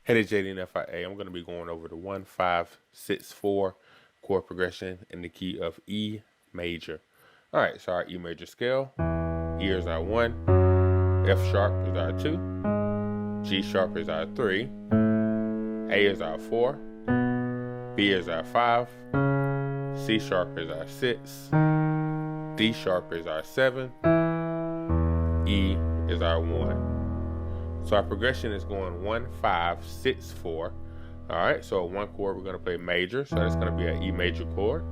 Hey there, JD and FIA. I'm going to be going over the 1-5-6-4 chord progression in the key of E major. All right, so our E major scale. E is our 1, F sharp is our 2, G sharp is our 3, A is our 4, B is our 5, C sharp is our 6, D sharp is our 7, E is our 1. So our progression is going 1-5-6-4. All right, so 1 chord we're going to play major, so that's going to be an E major chord.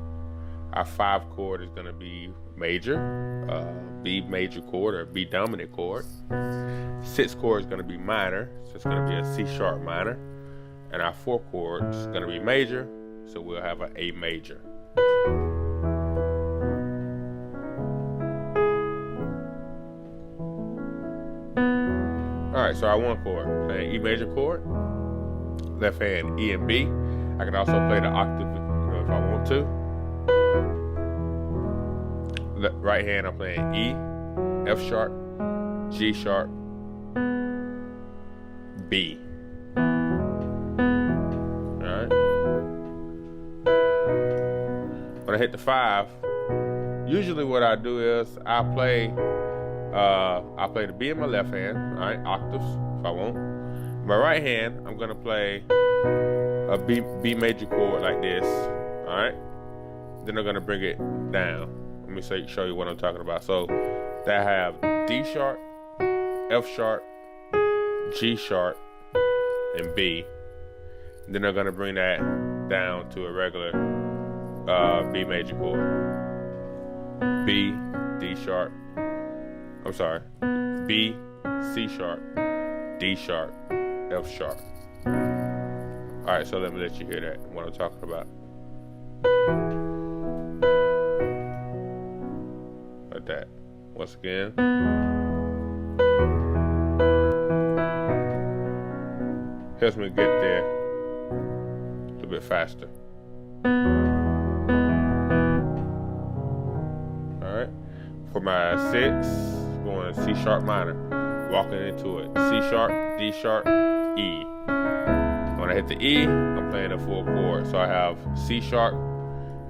Our 5 chord is going to be major, B major chord or B dominant chord. 6 chord is going to be minor, so it's going to be a C sharp minor. And our 4 chord is going to be major, so we'll have an A major. All right, so our 1 chord, playing E major chord, left hand E and B. I can also play the octave, if I want to. Right hand, I'm playing E, F sharp, G sharp, B. All right. When I hit the 5, usually what I do is I play the B in my left hand, all right, octaves if I want. My right hand, I'm gonna play a B major chord like this, all right. Then I'm gonna bring it down. Let me show you what I'm talking about. So that I have D sharp, F sharp, G sharp, and B. Then I'm gonna bring that down to a regular B major chord. B, D sharp. I'm sorry, B, C sharp, D sharp, F sharp. All right, so let me let you hear that, what I'm talking about. Like that. Once again. Helps me get there a little bit faster. All right, for my 6, going C sharp minor, walking into it. C sharp, D sharp, E. When I hit the E, I'm playing a full chord. So I have C sharp,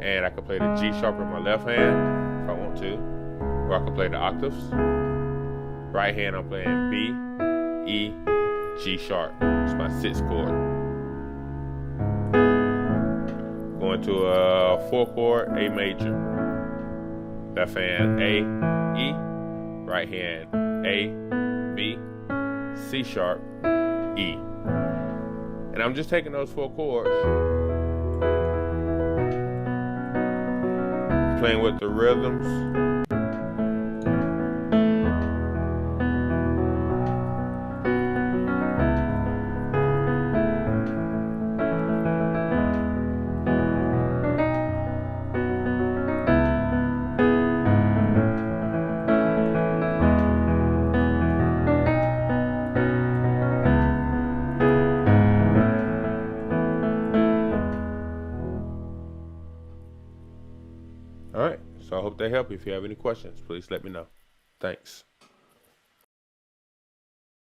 and I can play the G sharp in my left hand if I want to, or I can play the octaves. Right hand, I'm playing B, E, G sharp. It's my 6th chord. Going to a 4 chord, A major. Left hand, A, E. Right hand, A, B, C sharp, E. And I'm just taking those 4 chords, playing with the rhythms. All right, so I hope they help you. If you have any questions, please let me know. Thanks.